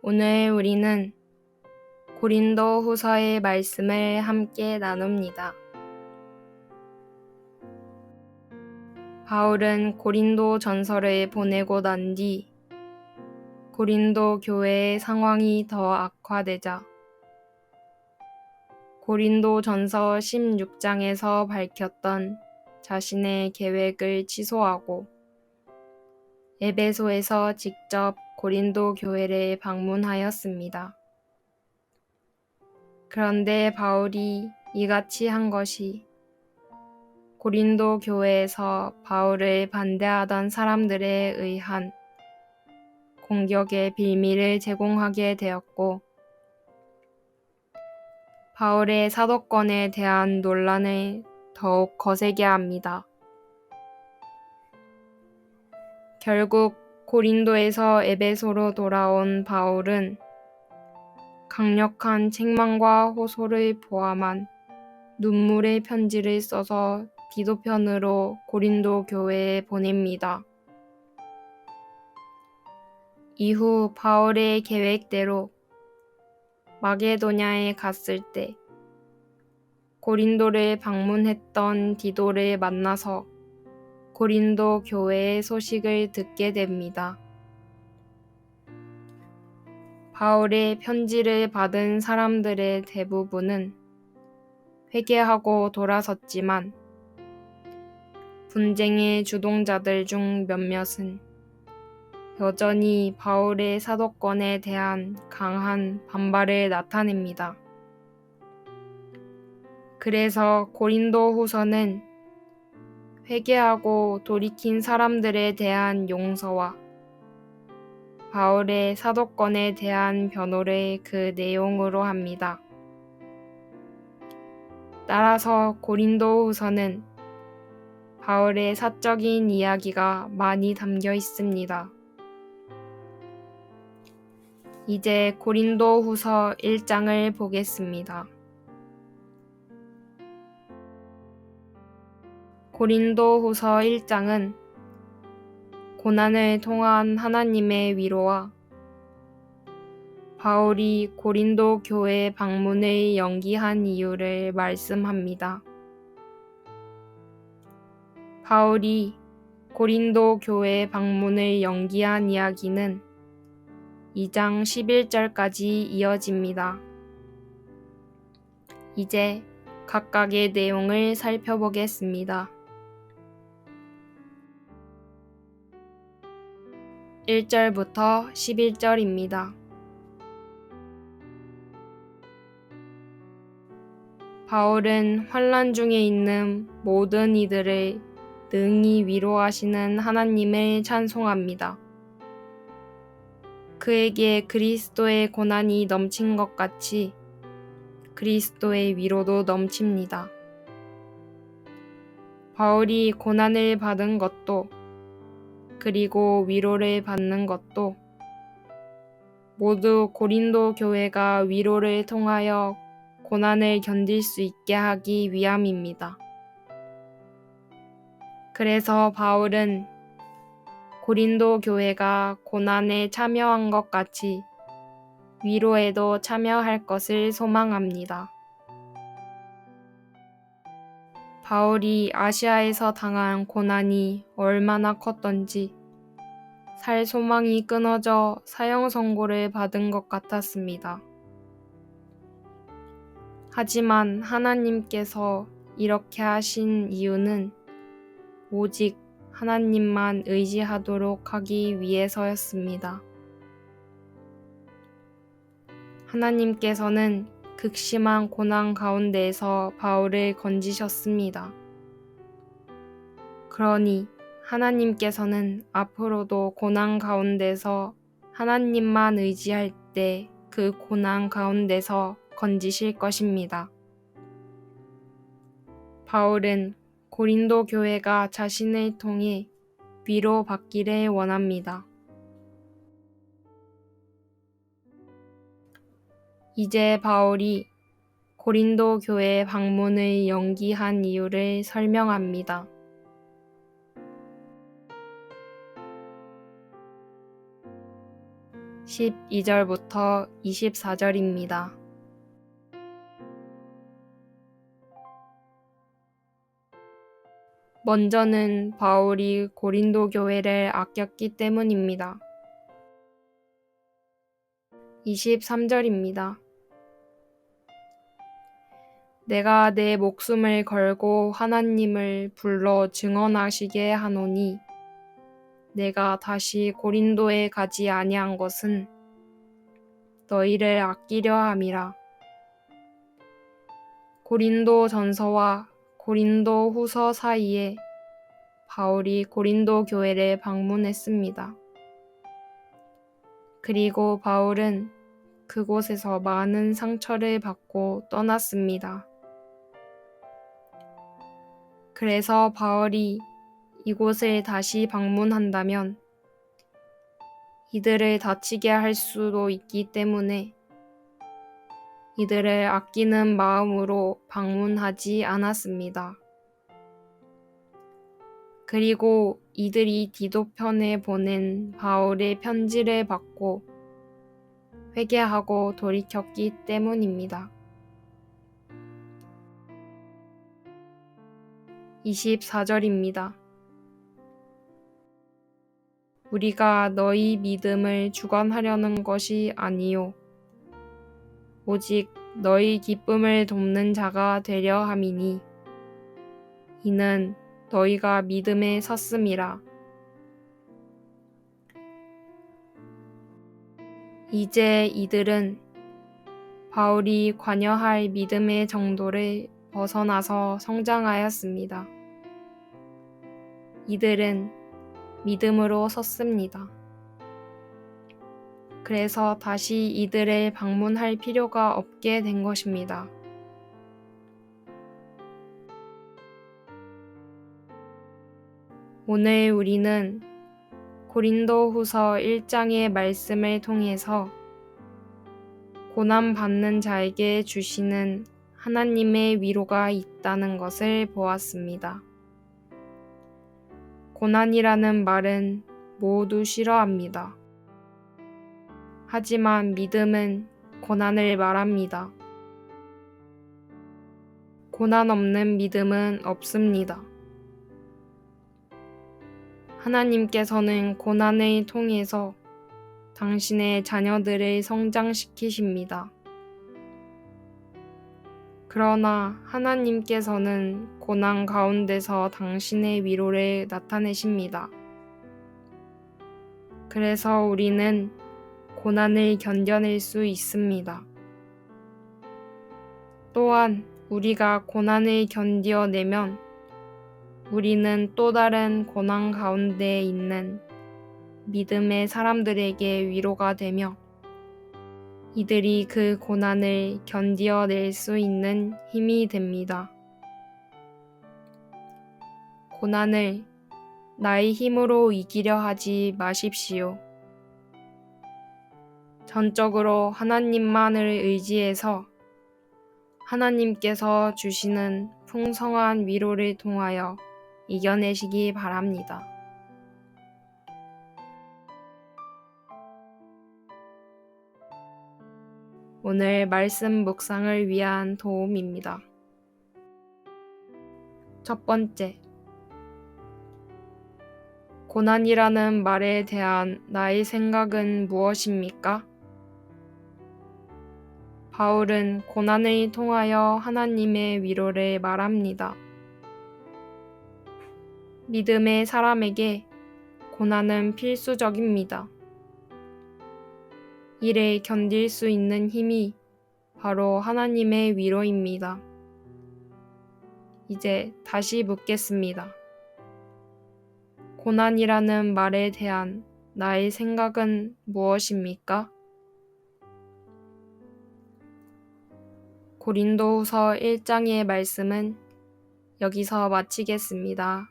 오늘 우리는 고린도 후서의 말씀을 함께 나눕니다. 바울은 고린도 전서를 보내고 난 뒤 고린도 교회의 상황이 더 악화되자 고린도 전서 16장에서 밝혔던 자신의 계획을 취소하고 에베소에서 직접 고린도 교회를 방문하였습니다. 그런데 바울이 이같이 한 것이 고린도 교회에서 바울을 반대하던 사람들에 의한 공격의 빌미를 제공하게 되었고, 바울의 사도권에 대한 논란을 더욱 거세게 합니다. 결국 고린도에서 에베소로 돌아온 바울은 강력한 책망과 호소를 포함한 눈물의 편지를 써서 디도편으로 고린도 교회에 보냅니다. 이후 바울의 계획대로 마게도냐에 갔을 때 고린도를 방문했던 디도를 만나서 고린도 교회의 소식을 듣게 됩니다. 바울의 편지를 받은 사람들의 대부분은 회개하고 돌아섰지만 분쟁의 주동자들 중 몇몇은 여전히 바울의 사도권에 대한 강한 반발을 나타냅니다. 그래서 고린도 후서는 회개하고 돌이킨 사람들에 대한 용서와 바울의 사도권에 대한 변호를 그 내용으로 합니다. 따라서 고린도 후서는 바울의 사적인 이야기가 많이 담겨 있습니다. 이제 고린도 후서 1장을 보겠습니다. 고린도 후서 1장은 고난을 통한 하나님의 위로와 바울이 고린도 교회 방문을 연기한 이유를 말씀합니다. 바울이 고린도 교회 방문을 연기한 이야기는 2장 11절까지 이어집니다. 이제 각각의 내용을 살펴보겠습니다. 1절부터 11절입니다. 바울은 환난 중에 있는 모든 이들을 능히 위로하시는 하나님을 찬송합니다. 그에게 그리스도의 고난이 넘친 것 같이 그리스도의 위로도 넘칩니다. 바울이 고난을 받은 것도 그리고 위로를 받는 것도 모두 고린도 교회가 위로를 통하여 고난을 견딜 수 있게 하기 위함입니다. 그래서 바울은 고린도 교회가 고난에 참여한 것 같이 위로에도 참여할 것을 소망합니다. 바울이 아시아에서 당한 고난이 얼마나 컸던지 살 소망이 끊어져 사형 선고를 받은 것 같았습니다. 하지만 하나님께서 이렇게 하신 이유는 오직 하나님만 의지하도록 하기 위해서였습니다. 하나님께서는 극심한 고난 가운데에서 바울을 건지셨습니다. 그러니 하나님께서는 앞으로도 고난 가운데서 하나님만 의지할 때 그 고난 가운데서 건지실 것입니다. 바울은 고린도 교회가 자신을 통해 위로받기를 원합니다. 이제 바울이 고린도 교회 방문을 연기한 이유를 설명합니다. 12절부터 24절입니다. 먼저는 바울이 고린도 교회를 아꼈기 때문입니다. 23절입니다. 내가 내 목숨을 걸고 하나님을 불러 증언하시게 하노니 내가 다시 고린도에 가지 아니한 것은 너희를 아끼려 함이라. 고린도 전서와 고린도 후서 사이에 바울이 고린도 교회를 방문했습니다. 그리고 바울은 그곳에서 많은 상처를 받고 떠났습니다. 그래서 바울이 이곳을 다시 방문한다면 이들을 다치게 할 수도 있기 때문에 이들을 아끼는 마음으로 방문하지 않았습니다. 그리고 이들이 디도 편에 보낸 바울의 편지를 받고 회개하고 돌이켰기 때문입니다. 24절입니다. 우리가 너희 믿음을 주관하려는 것이 아니요 오직 너희 기쁨을 돕는 자가 되려 함이니 이는 너희가 믿음에 섰음이라. 이제 이들은 바울이 관여할 믿음의 정도를 벗어나서 성장하였습니다. 이들은 믿음으로 섰습니다. 그래서 다시 이들을 방문할 필요가 없게 된 것입니다. 오늘 우리는 고린도 후서 1장의 말씀을 통해서 고난받는 자에게 주시는 하나님의 위로가 있다는 것을 보았습니다. 고난이라는 말은 모두 싫어합니다. 하지만 믿음은 고난을 말합니다. 고난 없는 믿음은 없습니다. 하나님께서는 고난을 통해서 당신의 자녀들을 성장시키십니다. 그러나 하나님께서는 고난 가운데서 당신의 위로를 나타내십니다. 그래서 우리는 고난을 견뎌낼 수 있습니다. 또한 우리가 고난을 견뎌내면 우리는 또 다른 고난 가운데 있는 믿음의 사람들에게 위로가 되며 이들이 그 고난을 견뎌낼 수 있는 힘이 됩니다. 고난을 나의 힘으로 이기려 하지 마십시오. 전적으로 하나님만을 의지해서 하나님께서 주시는 풍성한 위로를 통하여 이겨내시기 바랍니다. 오늘 말씀 묵상을 위한 도움입니다. 첫 번째, 고난이라는 말에 대한 나의 생각은 무엇입니까? 바울은 고난을 통하여 하나님의 위로를 말합니다. 믿음의 사람에게 고난은 필수적입니다. 이를 견딜 수 있는 힘이 바로 하나님의 위로입니다. 이제 다시 묻겠습니다. 고난이라는 말에 대한 나의 생각은 무엇입니까? 고린도후서 1장의 말씀은 여기서 마치겠습니다.